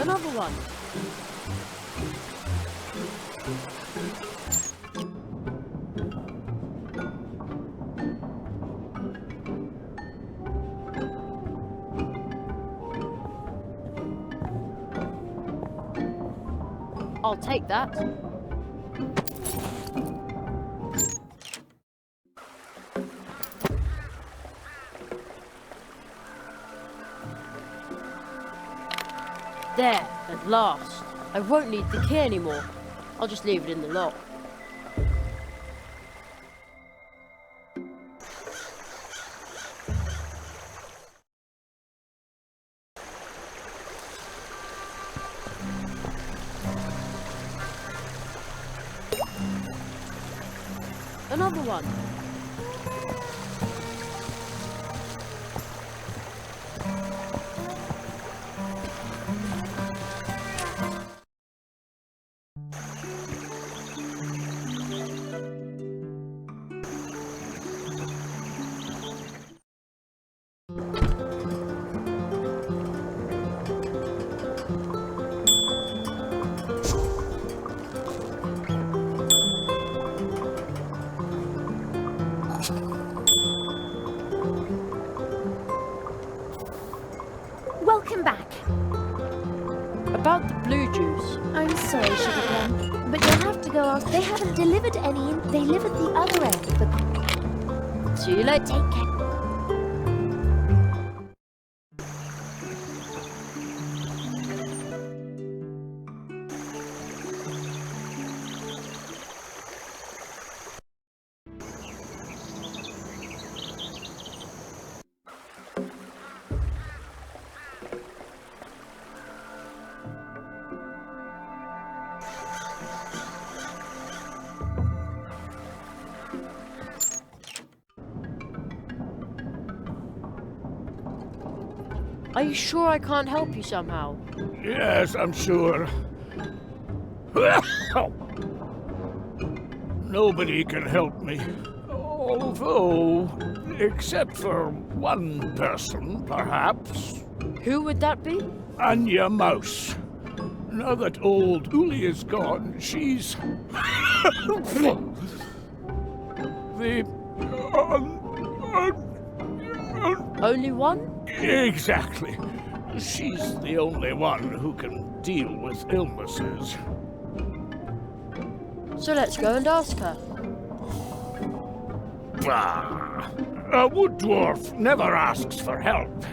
Another one. I'll take that. There, at last. I won't need the key anymore. I'll just leave it in the lock. Another one. Welcome back. About the blue juice. I'm sorry, Sugarplum, but you'll have to go off. They haven't delivered any. They live at the other end, but See you later. take care. Are you sure I can't help you somehow? Yes, I'm sure. Nobody can help me. Although, except for one person, perhaps. Who would that be? Anya Mouse. Now that old Uli is gone, she's... the... Only one? Exactly. She's the only one who can deal with illnesses. So let's go and ask her. Bah! A wood dwarf never asks for help.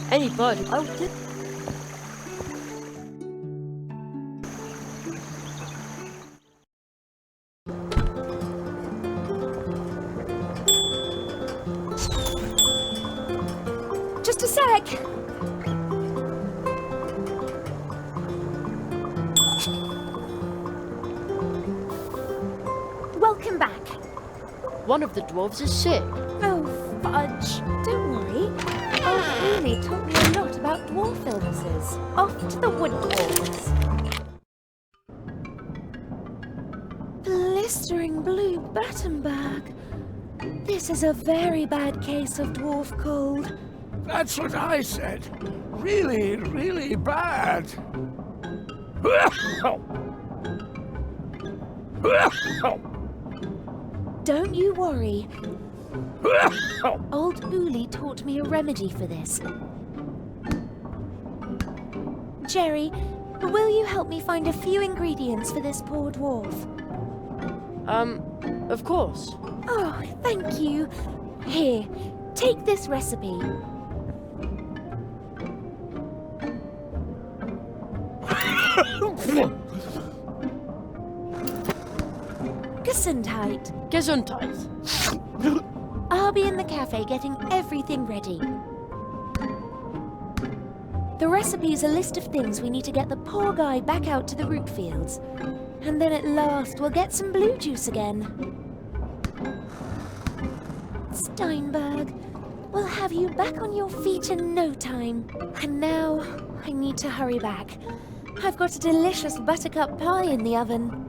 Anybody? Oh, Just a sec. Welcome back. one of the dwarves is sick. Oh, fudge. Don't worry. Old Uli taught me a lot about dwarf illnesses. Off to the wood dwarves. Blistering blue Battenberg. This is a very bad case of dwarf cold. That's what I said. Really, really bad. Don't you worry. Old Uli taught me a remedy for this. Jerry, will you help me find a few ingredients for this poor dwarf? Of course. Oh, thank you. Here, take this recipe. Gesundheit. Gesundheit. I'll be in the cafe getting everything ready. The recipe is a list of things we need to get the poor guy back out to the root fields. And then at last we'll get some blue juice again. Steinberg, we'll have you back on your feet in no time. And now, I need to hurry back. I've got a delicious buttercup pie in the oven.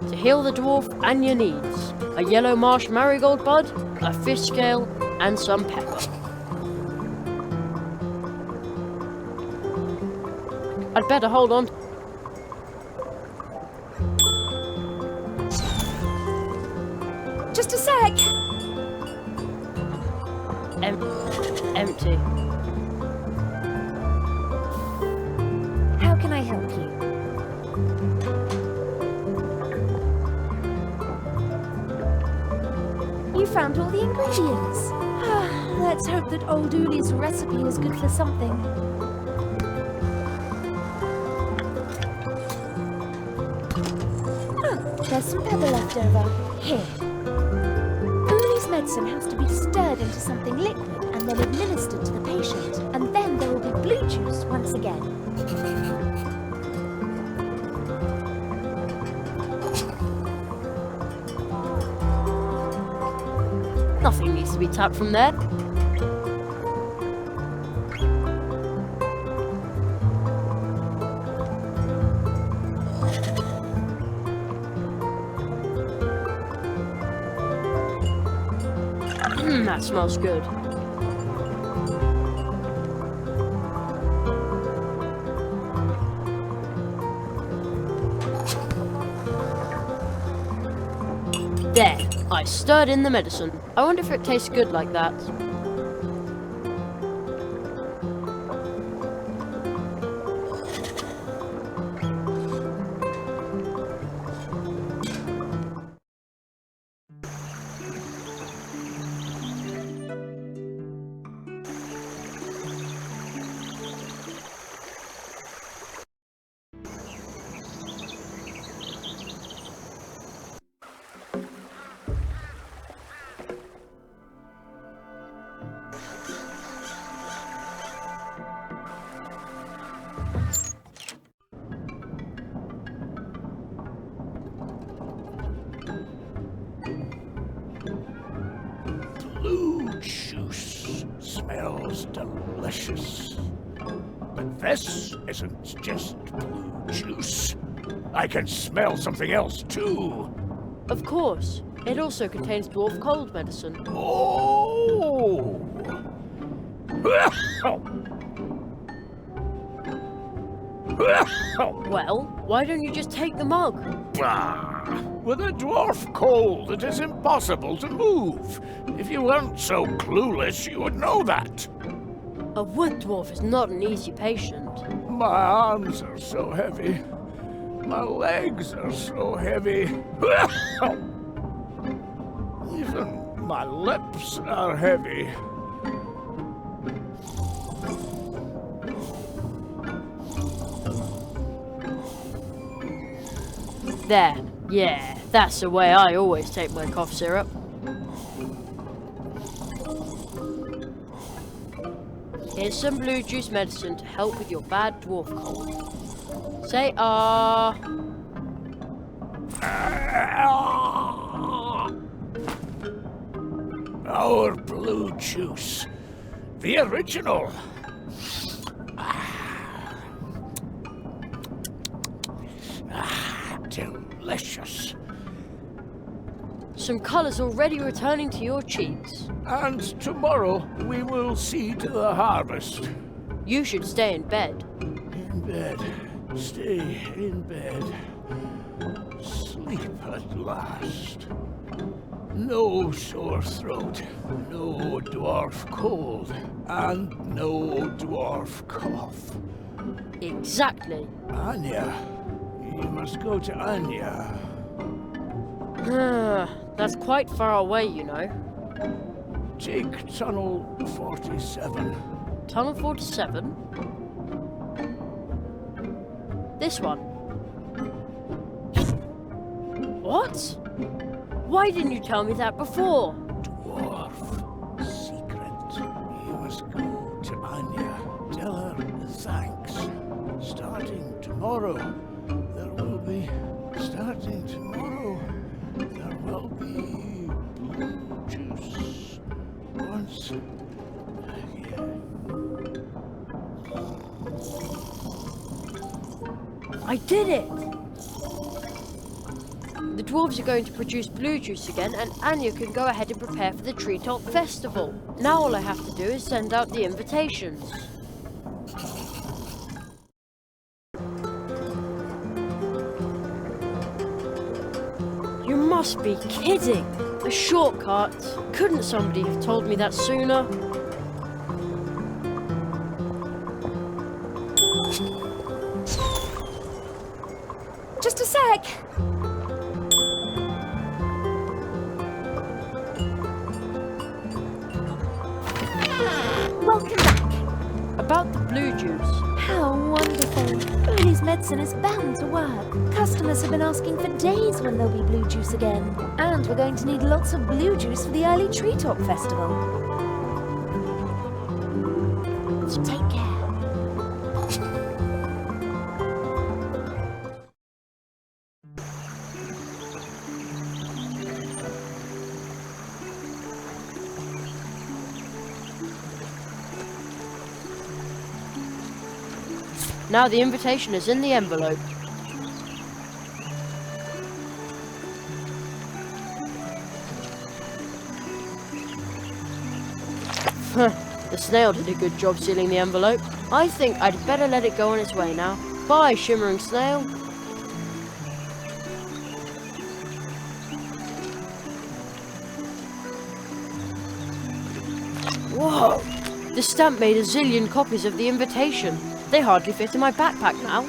To heal the dwarf and your needs. A yellow marsh marigold bud, a fish scale, and some pepper. I'd better hold on. Just a sec! Empty. How can I help you? You found all the ingredients. Let's hope that old Uli's recipe is good for something. There's some pepper left over. Here. Uli's medicine has to be stirred into something liquid and then administered to the patient. And then there will be blue juice once again. Nothing needs to be tapped from there. That smells good. There, I stirred in the medicine. I wonder if it tastes good like that. Blue juice smells delicious. But this isn't just blue juice. I can smell something else too. Of course, it also contains dwarf cold medicine. Oh! Well, why don't you just take the mug? With a dwarf cold, it is impossible to move. If you weren't so clueless, you would know that. A wood dwarf is not an easy patient. My arms are so heavy. My legs are so heavy. Even my lips are heavy. There. Yeah, that's the way I always take my cough syrup. Here's some blue juice medicine to help with your bad dwarf cold. Say ah. Our blue juice. The original. Delicious. Some colour's already returning to your cheeks. And tomorrow we will see to the harvest. You should stay in bed. In bed. Stay in bed. Sleep at last. No sore throat, no dwarf cold, and no dwarf cough. Exactly. Anya. You must go to Anya. That's quite far away, you know. Take Tunnel 47. Tunnel 47? This one. What? Why didn't you tell me that before? Dwarf secret. You must go to Anya. Tell her thanks. Starting tomorrow, there will be blue juice. Once again. I did it! The dwarves are going to produce blue juice again, and Anya can go ahead and prepare for the Treetop Festival. Now all I have to do is send out the invitations. You must be kidding! A shortcut? Couldn't somebody have told me that sooner? Just a sec. Welcome back. About the blue juice. How wonderful. Booly's medicine is bound to work. Customers have been asking for days when there'll be blue juice again. And we're going to need lots of blue juice for the early Treetop Festival. So take care. Now the invitation is in the envelope. The snail did a good job sealing the envelope. I think I'd better let it go on its way now. Bye, shimmering snail. Whoa! The stamp made a zillion copies of the invitation. They hardly fit in my backpack now.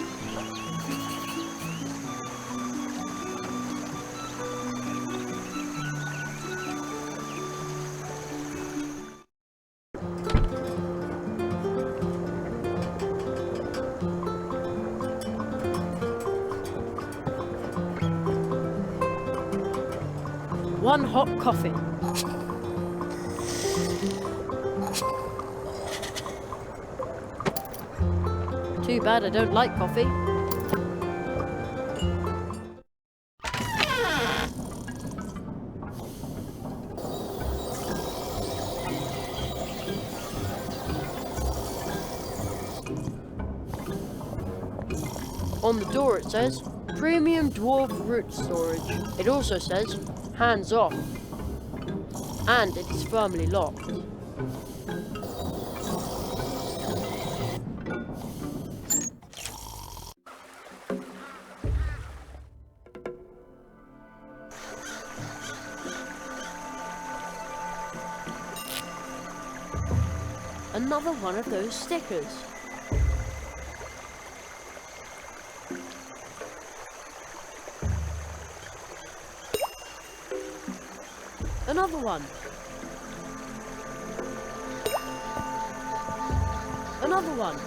One hot coffee. Too bad I don't like coffee. On the door it says, Premium Dwarf Root Storage. It also says, hands off. And it is firmly locked. Another one of those stickers. Another one. Another one.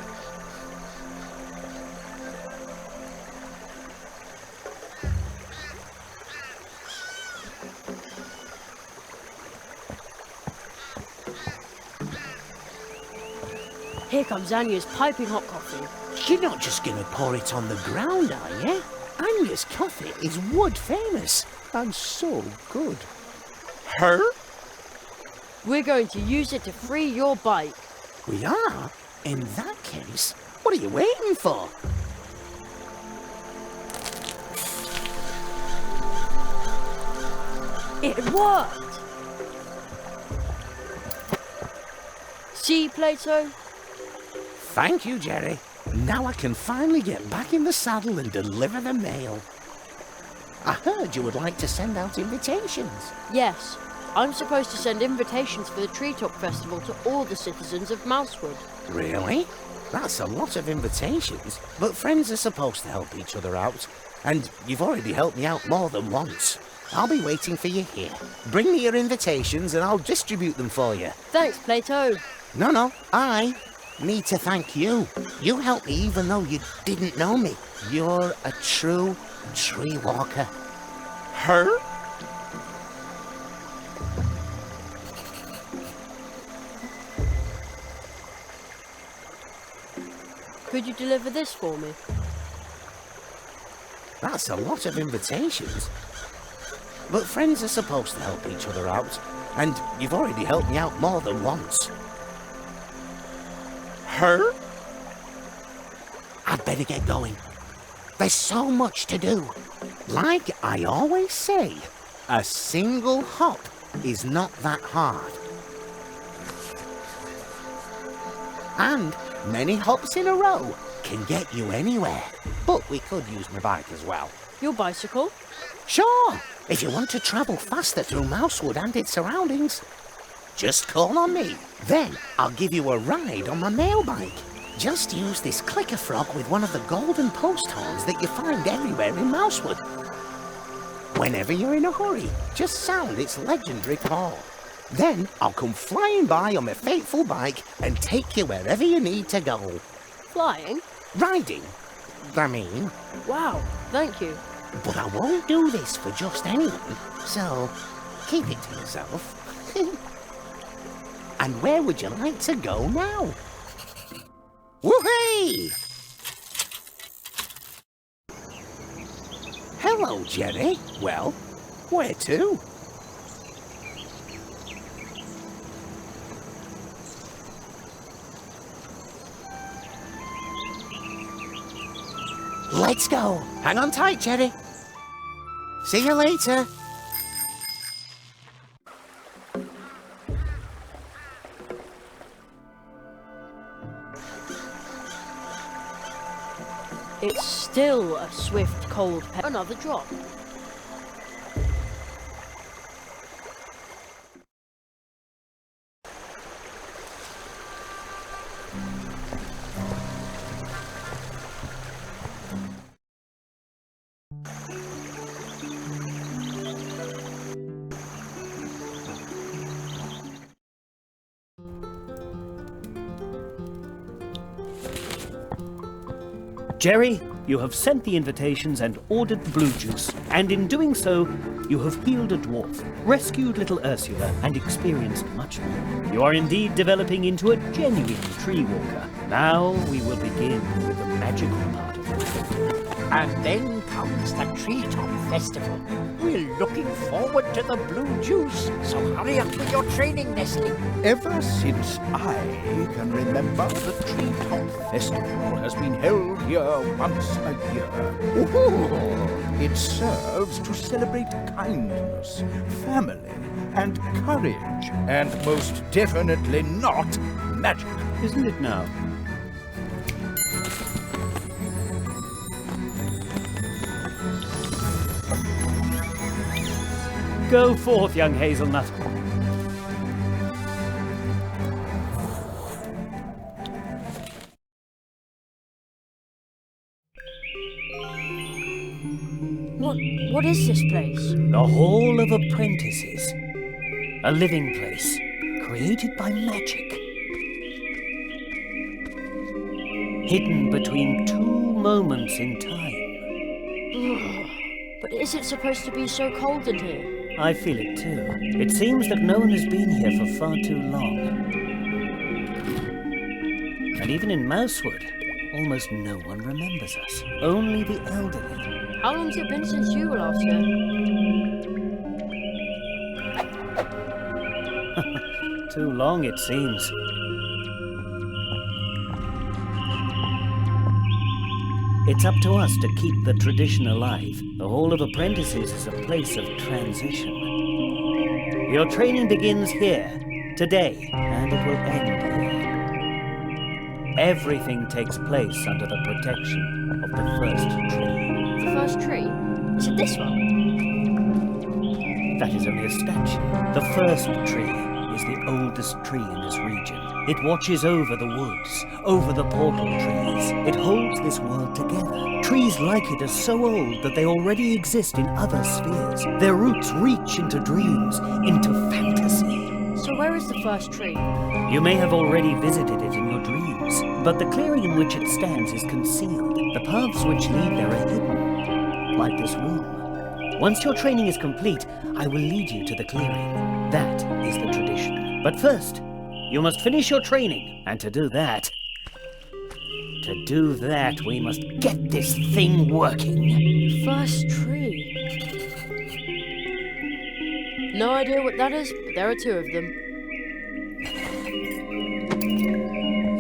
Here comes Anya's piping hot coffee. You're not just going to pour it on the ground, are you? Anya's coffee is wood famous and so good. Her? We're going to use it to free your bike. We are? In that case, what are you waiting for? It worked! See, Plato? Thank you, Jerry. Now I can finally get back in the saddle and deliver the mail. I heard you would like to send out invitations. Yes. I'm supposed to send invitations for the Treetop Festival to all the citizens of Mousewood. Really? That's a lot of invitations. But friends are supposed to help each other out. And you've already helped me out more than once. I'll be waiting for you here. Bring me your invitations and I'll distribute them for you. Thanks, Plato. No, I need to thank you. You helped me even though you didn't know me. You're a true tree walker. Her? Could you deliver this for me? That's a lot of invitations. But friends are supposed to help each other out, and you've already helped me out more than once. Her? I'd better get going. There's so much to do. Like I always say, a single hop is not that hard. And many hops in a row can get you anywhere. But we could use my bike as well. Your bicycle? Sure, if you want to travel faster through Mousewood and its surroundings. Just call on me. Then I'll give you a ride on my mail bike. Just use this clicker frog with one of the golden post horns that you find everywhere in Mousewood. Whenever you're in a hurry, just sound its legendary call. Then I'll come flying by on my fateful bike and take you wherever you need to go. Flying? Riding, I mean. Wow, thank you. But I won't do this for just anyone, so keep it to yourself. And where would you like to go now? Woohoo! Hello, Jerry. Well, where to? Let's go. Hang on tight, Jerry. See you later. It's still a swift, cold Another drop. Jerry, you have sent the invitations and ordered the blue juice, and in doing so, you have healed a dwarf, rescued little Ursula, and experienced much more. You are indeed developing into a genuine tree walker. Now we will begin with the magical part of it. And then comes the Treetop Festival. We're looking forward to the blue juice, so hurry up with your training, Nestle. Ever since I can remember, the Treetop Festival has been held here once a year. Ooh, it serves to celebrate kindness, family, and courage, and most definitely not magic. Isn't it now? Go forth, young hazelnut. What is this place? The Hall of Apprentices. A living place, created by magic. Hidden between two moments in time. But is it supposed to be so cold in here? I feel it too. It seems that no one has been here for far too long. And even in Mousewood, almost no one remembers us. Only the elderly. How long's it been since you were last here? Too long, it seems. It's up to us to keep the tradition alive. The Hall of Apprentices is a place of transition. Your training begins here, today, and it will end here. Everything takes place under the protection of the first tree. The first tree? Is it this one? That is only a statue. The first tree is the oldest tree in this region. It watches over the woods, over the portal trees. It holds this world together. Trees like it are so old that they already exist in other spheres. Their roots reach into dreams, into fantasy. So where is the first tree? You may have already visited it in your dreams, but the clearing in which it stands is concealed. The paths which lead there are hidden, like this room. Once your training is complete, I will lead you to the clearing. That is the tradition. But first, you must finish your training, and to do that, To do that, we must get this thing working. First tree. No idea what that is, but there are 2 of them.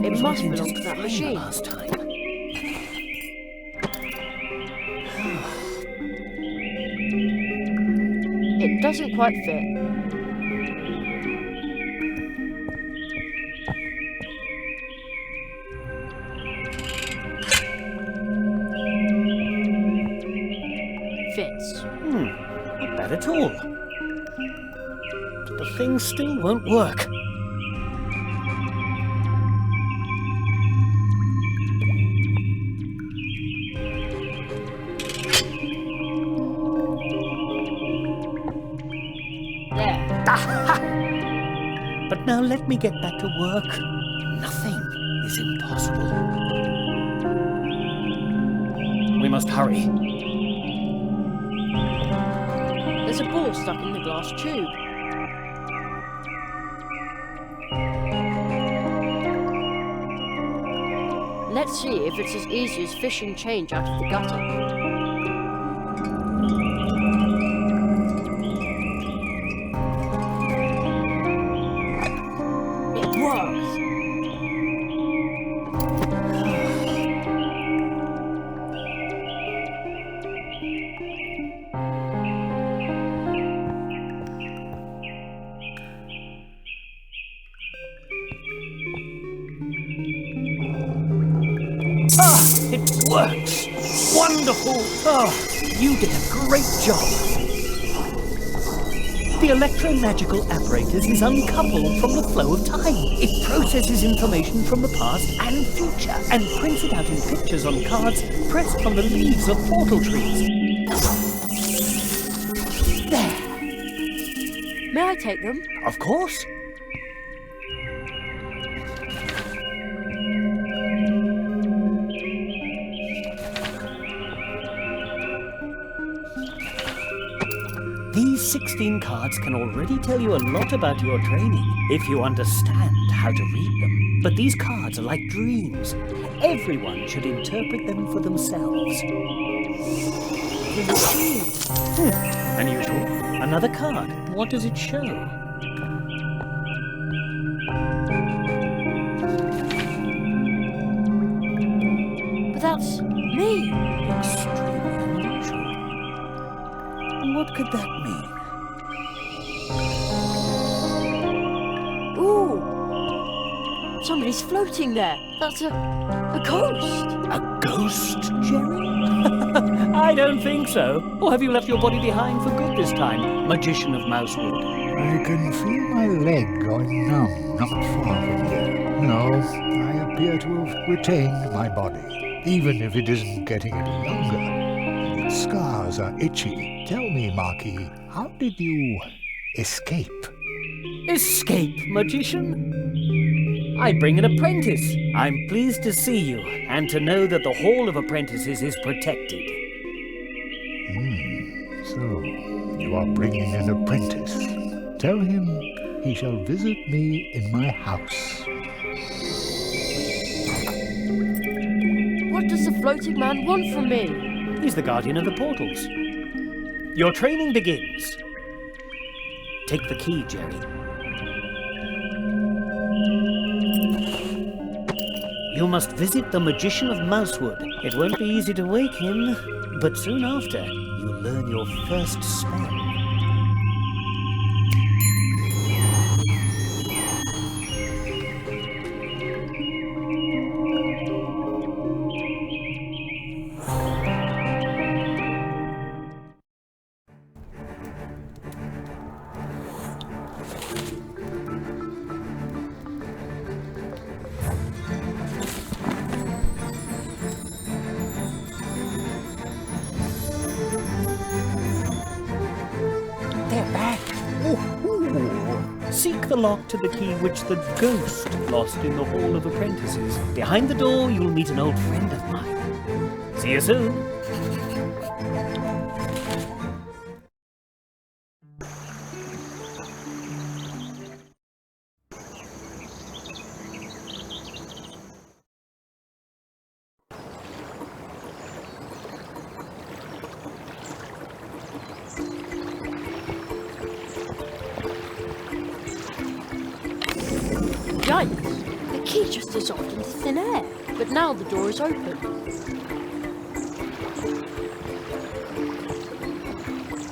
It must belong to that machine. Last time. It doesn't quite fit. Fits. Not bad at all. But the thing still won't work. There. But now let me get back to work. Nothing is impossible. We must hurry. There's a ball stuck in the glass tube. Let's see if it's as easy as fishing change out of the gutter. It works! It works! Wonderful! You did a great job. The electromagical apparatus is uncoupled from the flow of time. It processes information from the past and future and prints it out in pictures on cards pressed on the leaves of portal trees. There! May I take them? Of course! These 16 cards can already tell you a lot about your training, if you understand how to read them. But these cards are like dreams. Everyone should interpret them for themselves. Unusual. Another card. What does it show? But that's me! Extremely unusual. What could that mean? Ooh! Somebody's floating there! That's a ghost! A ghost, Jerry? I don't think so. Or have you left your body behind for good this time, magician of Mousewood? I can feel my leg going numb not far from here. No, I appear to have retained my body, even if it isn't getting any younger. And its scars are itchy. Tell me, Marquis, how did you escape? Escape, magician? I bring an apprentice. I'm pleased to see you, and to know that the Hall of Apprentices is protected. So, you are bringing an apprentice. Tell him he shall visit me in my house. What does the floating man want from me? He's the guardian of the portals. Your training begins. Take the key, Jerry. You must visit the magician of Mousewood. It won't be easy to wake him, but soon after, you'll learn your first spell. They're back. Seek the lock to the key which the ghost lost in the Hall of Apprentices. Behind the door, you'll meet an old friend of mine. See you soon. key just dissolved into thin air, but now the door is open.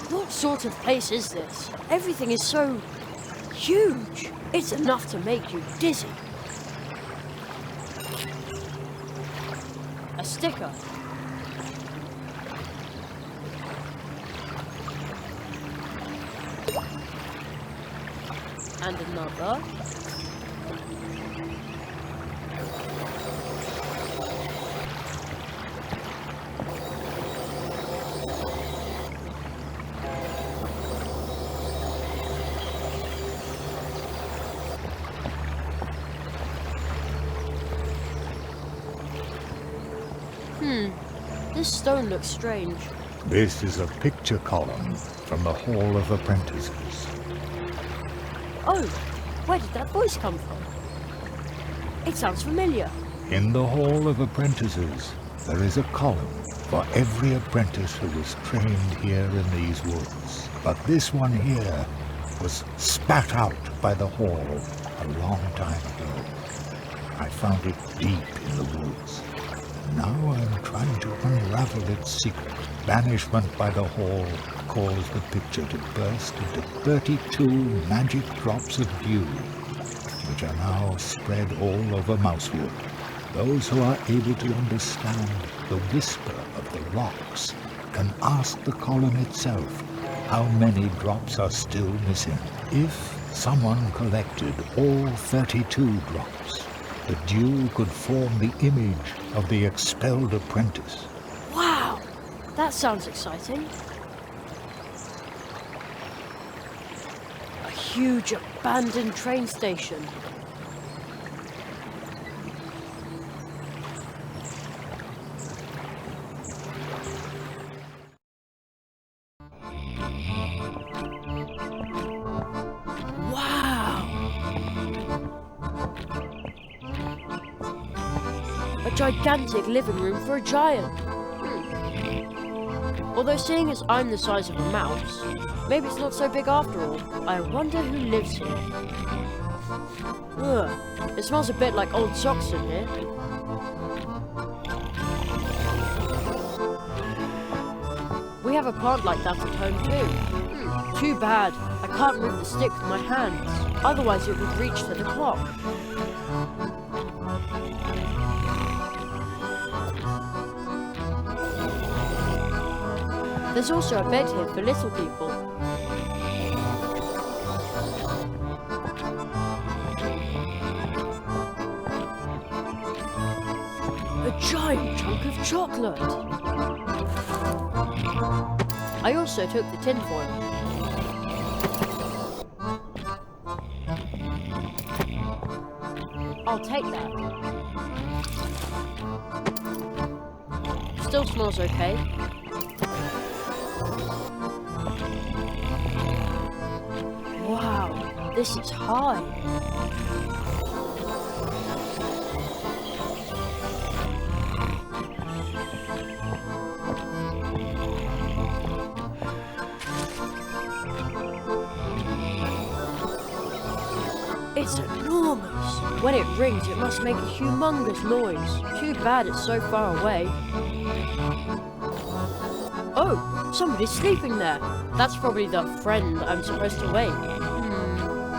What sort of place is this? Everything is so huge. It's enough to make you dizzy. A sticker. And another. This stone looks strange. This is a picture column from the Hall of Apprentices. Oh, where did that voice come from? It sounds familiar. In the Hall of Apprentices, there is a column for every apprentice who was trained here in these woods. But this one here was spat out by the Hall a long time ago. I found it deep in the woods. Now I'm trying to unravel its secret. Banishment by the Hall caused the picture to burst into 32 magic drops of dew, which are now spread all over Mousewood. Those who are able to understand the whisper of the rocks can ask the column itself how many drops are still missing. If someone collected all 32 drops, the dew could form the image of the expelled apprentice. Wow, that sounds exciting. A huge abandoned train station. A gigantic living room for a giant. Although seeing as I'm the size of a mouse, maybe it's not so big after all. I wonder who lives here. Ugh, it smells a bit like old socks in here. We have a plant like that at home too. Too bad. I can't move the stick with my hands. Otherwise it would reach to the clock. There's also a bed here for little people. A giant chunk of chocolate. I also took the tinfoil. I'll take that. Still smells okay. Wow, this is high. It's enormous. When it rings, it must make a humongous noise. Too bad it's so far away. Oh, somebody's sleeping there. That's probably the friend I'm supposed to wake.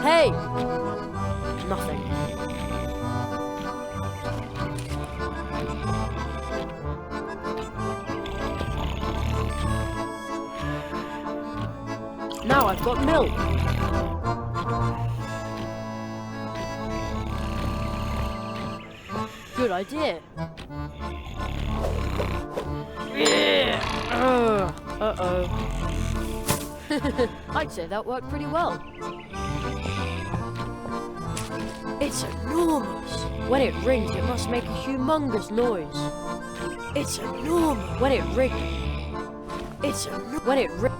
Hey! Nothing. Now I've got milk. Good idea. Uh-oh. I'd say that worked pretty well. It's enormous. When it rings, it must make a humongous noise. It's enormous. When it rings. It's enormous. When it rings.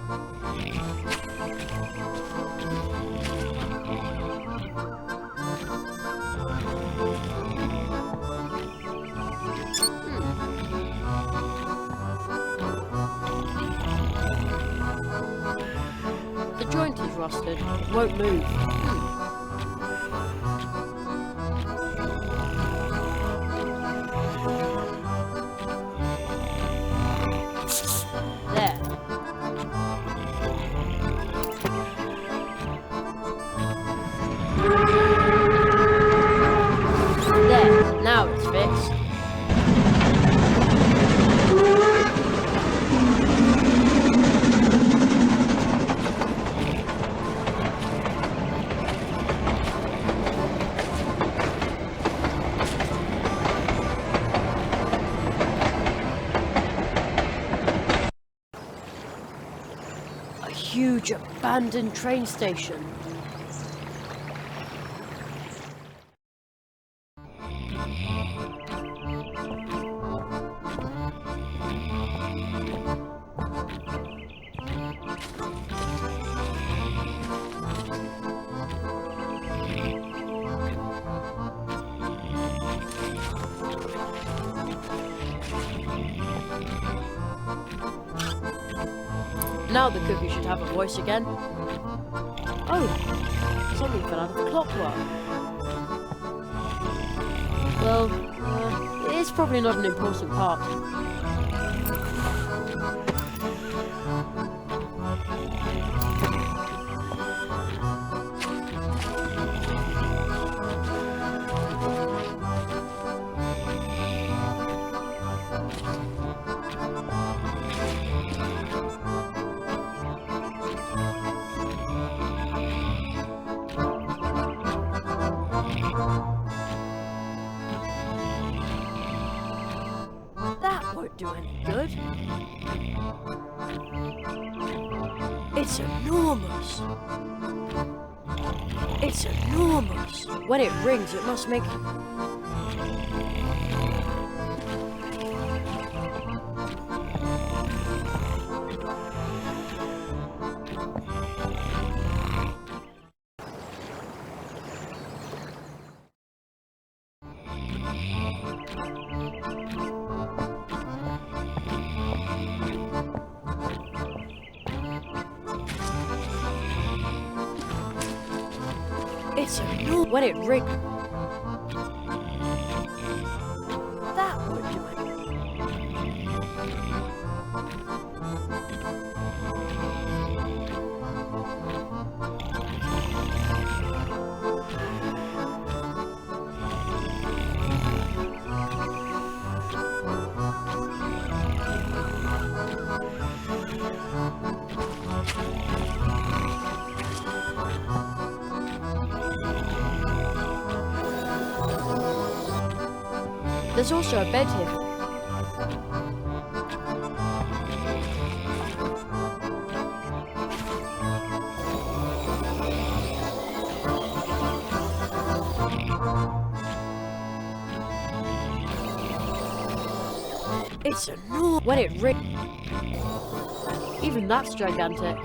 The joint is rusted. It won't move. huge abandoned train station. Now the cookie should have a voice again. Oh, something fell out of the clockwork. Well, it's probably not an important part. Won't do any good. It's enormous. It's enormous. When it rings, it must make... It's enormous. When it rings... That won't do it. There's also a bed here. It's enormous. When it rings... Even that's gigantic.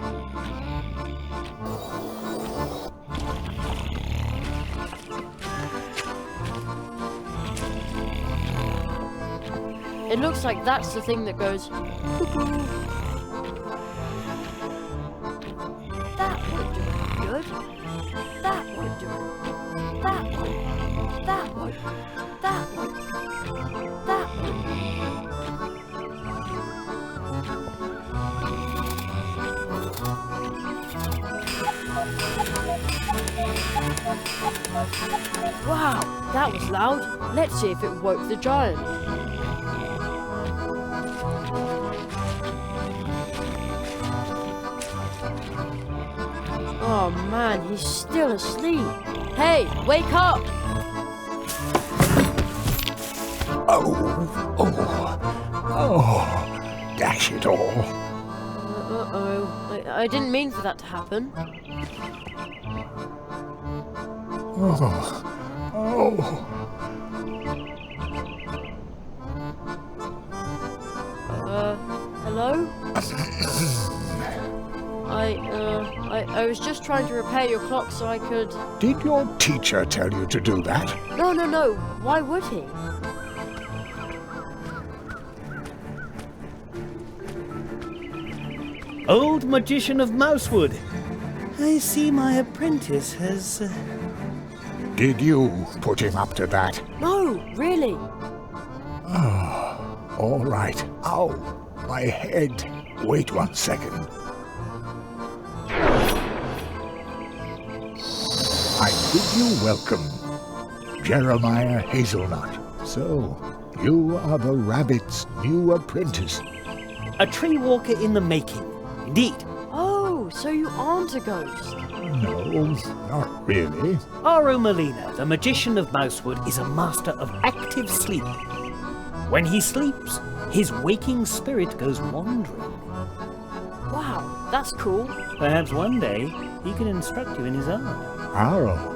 It looks like that's the thing that goes cuckoo. That won't do any good. That won't do it. That won't. That won't. That won't. That won't. Wow, that was loud. Let's see if it woke the giant. Oh man, he's still asleep. Hey, wake up! Oh, dash it all. Uh-oh. I didn't mean for that to happen. Hello? I was just trying to repair your clock so I could... Did your teacher tell you to do that? No. Why would he? Old magician of Mousewood. I see my apprentice has... Did you put him up to that? No, really. All right. Ow, my head. Wait 1 second. I bid you welcome, Jeremiah Hazelnut. So, you are the rabbit's new apprentice. A tree walker in the making, indeed. Oh, so you aren't a ghost. No, not really. Aro Molina, the magician of Mousewood, is a master of active sleep. When he sleeps, his waking spirit goes wandering. Wow, That's cool. Perhaps one day he can instruct you in his art. Arrow.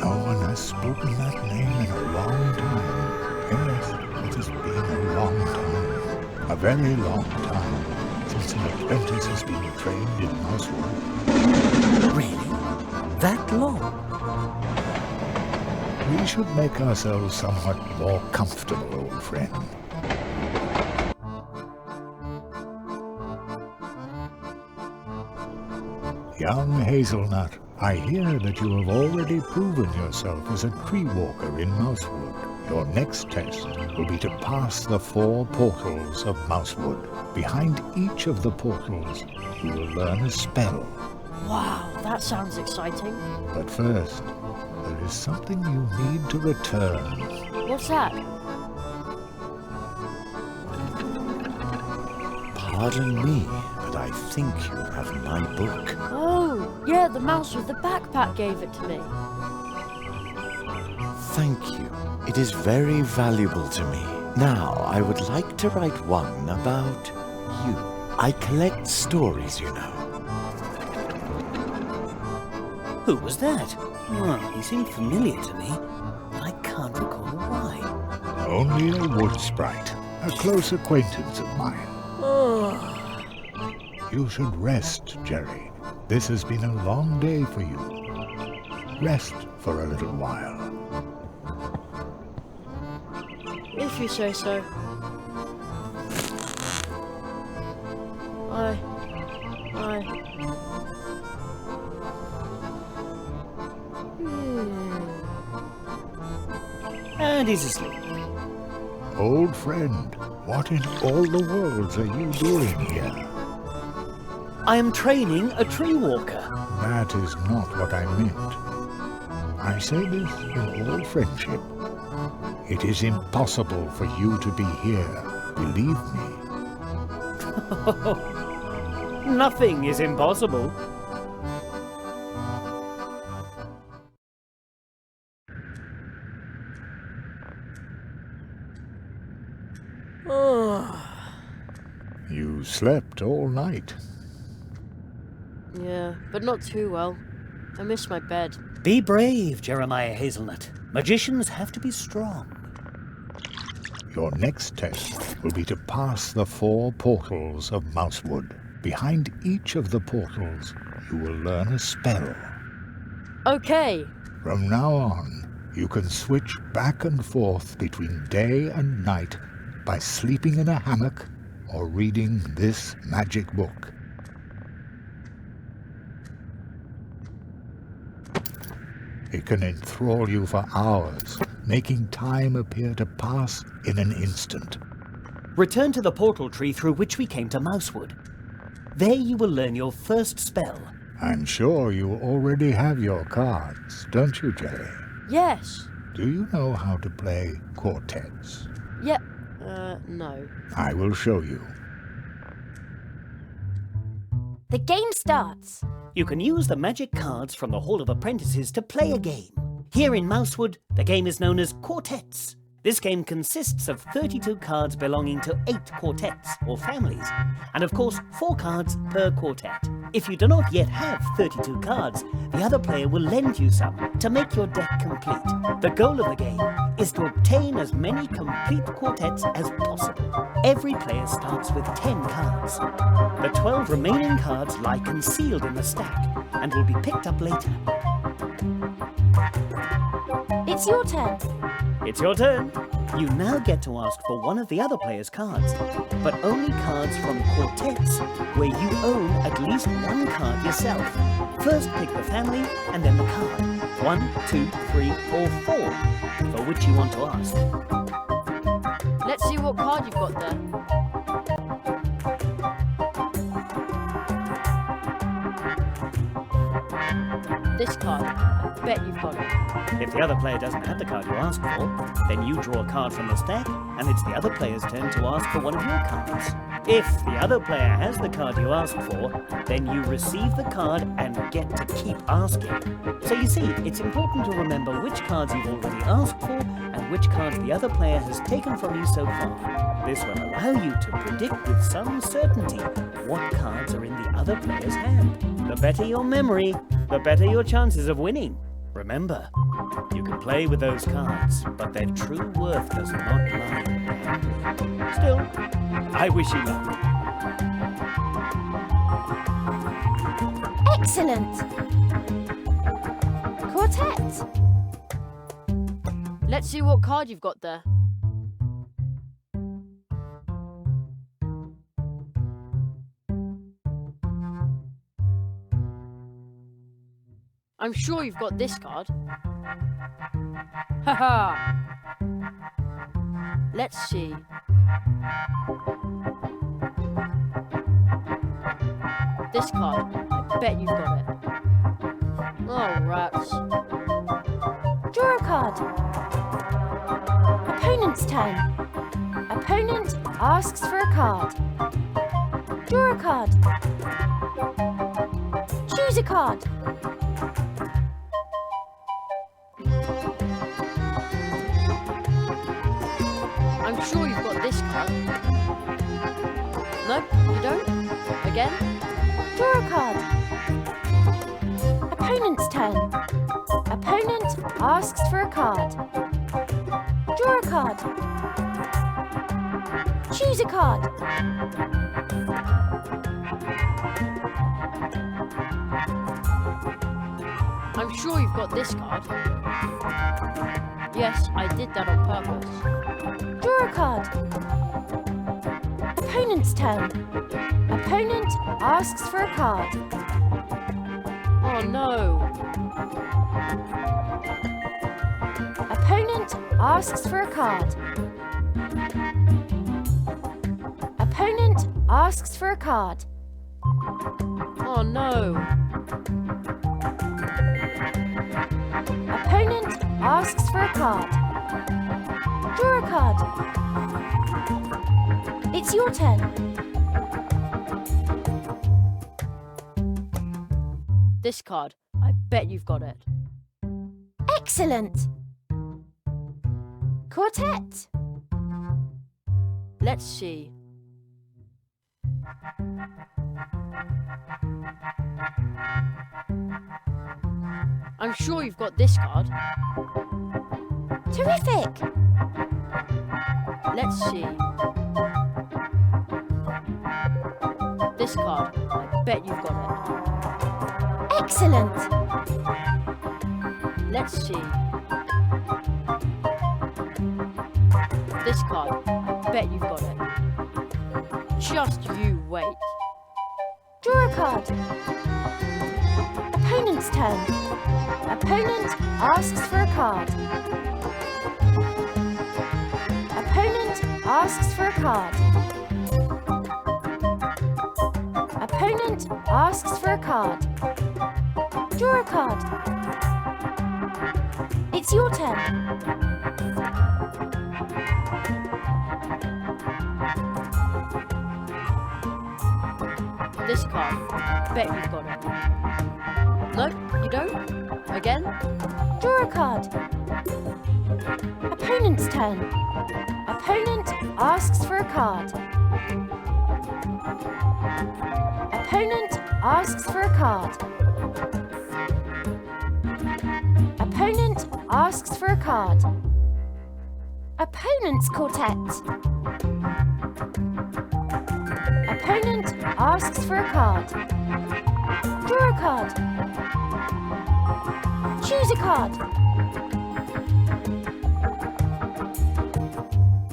No one has spoken that name in a long time. Yes, it has been a long time. A very long time since an apprentice has been trained in Mousewood. Really? That long? We should make ourselves somewhat more comfortable, old friend. Young Hazelnut, I hear that you have already proven yourself as a tree walker in Mousewood. Your next test will be to pass the 4 portals of Mousewood. Behind each of the portals, you will learn a spell. Wow, that sounds exciting. But first, there is something you need to return. What's that? Pardon me, but I think you have my book. Oh, yeah, the mouse with the backpack gave it to me. Thank you. It is very valuable to me. Now, I would like to write one about you. I collect stories, you know. Who was that? Oh, he seemed familiar to me, but I can't recall why. Only a wood sprite, a close acquaintance of mine. You should rest, Jerry. This has been a long day for you. Rest for a little while. If you say so. And he's asleep. Old friend, what in all the worlds are you doing here? I am training a tree walker. That is not what I meant. I say this in all friendship. It is impossible for you to be here, believe me. Nothing is impossible. You slept all night. Yeah, but not too well. I miss my bed. Be brave, Jeremiah Hazelnut. Magicians have to be strong. Your next test will be to pass the 4 portals of Mousewood. Behind each of the portals, you will learn a spell. Okay. From now on, you can switch back and forth between day and night by sleeping in a hammock or reading this magic book. It can enthrall you for hours, making time appear to pass in an instant. Return to the portal tree through which we came to Mousewood. There you will learn your first spell. I'm sure you already have your cards, don't you, Jerry? Yes. Do you know how to play quartets? Yep. No. I will show you. The game starts. You can use the magic cards from the Hall of Apprentices to play a game. Here in Mousewood, the game is known as quartets. This game consists of 32 cards belonging to 8 quartets, or families, and of course 4 cards per quartet. If you do not yet have 32 cards, the other player will lend you some to make your deck complete. The goal of the game is to obtain as many complete quartets as possible. Every player starts with 10 cards. The 12 remaining cards lie concealed in the stack and will be picked up later. It's your turn. It's your turn. You now get to ask for one of the other player's cards, but only cards from quartets where you own at least 1 card yourself. First pick the family and then the card. 1, 2, 3, or 4 for which you want to ask. Let's see what card you've got there. This card. I bet you've got it. If the other player doesn't have the card you asked for, then you draw a card from the stack, and it's the other player's turn to ask for one of your cards. If the other player has the card you asked for, then you receive the card and get to keep asking. So you see, it's important to remember which cards you've already asked for and which cards the other player has taken from you so far. This will allow you to predict with some certainty what cards are in the other player's hand. The better your memory, the better your chances of winning. Remember, you can play with those cards, but their true worth does not lie in their hand. Still, I wish you luck. Excellent! Quartet! Let's see what card you've got there. I'm sure you've got this card. Haha! Let's see. This card. I bet you've got it. Oh, rats. Draw a card. Opponent's turn. Opponent asks for a card. Draw a card. Choose a card. I'm sure you've got this card. No, you don't? Again? Draw a card. Opponent's turn. Opponent asks for a card. Draw a card. Choose a card. I'm sure you've got this card. Yes, I did that on purpose. Draw a card. Opponent's turn. Opponent asks for a card. Oh no! Opponent asks for a card. Opponent asks for a card. Oh no! Opponent asks for a card. Draw a card. It's your turn. This card. I bet you've got it. Excellent. Quartet. Let's see. I'm sure you've got this card. Terrific. Let's see. This card. I bet you've got it. Excellent. Let's see. This card. I bet you've got it. Just you wait. Draw a card. Opponent's turn. Opponent asks for a card. Opponent asks for a card. Opponent asks for a card. Draw a card. It's your turn. This card. I bet you've got it. No, you don't? Again? Draw a card. Opponent's turn. Opponent asks for a card. Opponent asks for a card. Opponent asks for a card. Opponent's quartet. Opponent asks for a card. Draw a card. Choose a card.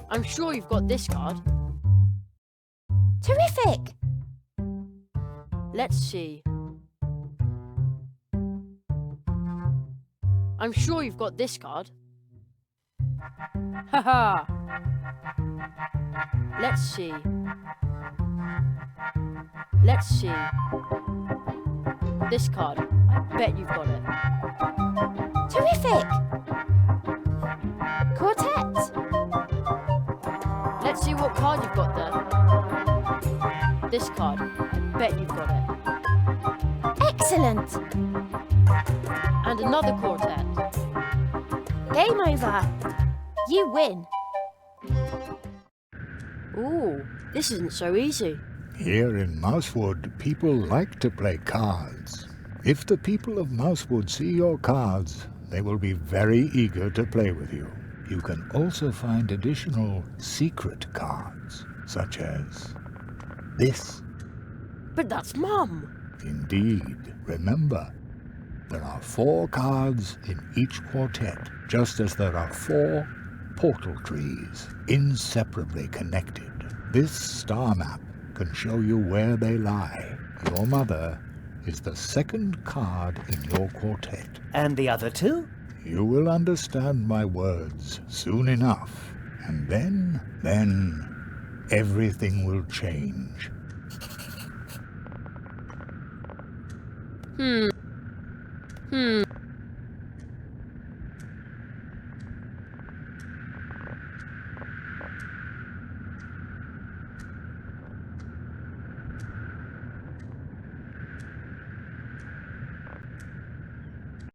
I'm sure you've got this card. Terrific. Let's see. I'm sure you've got this card. Haha! Let's see. Let's see. This card. I bet you've got it. Terrific. Quartet. Let's see what card you've got there. This card. I bet you've got it. Excellent. And another quartet. Game over. You win. Ooh, this isn't so easy. Here in Mousewood, people like to play cards. If the people of Mousewood see your cards, they will be very eager to play with you. You can also find additional secret cards, such as this. But that's Mum. Indeed. Remember, there are 4 cards in each quartet, just as there are 4 portal trees, inseparably connected. This star map can show you where they lie. Your mother is the 2nd card in your quartet. And the other 2? You will understand my words soon enough, and then everything will change.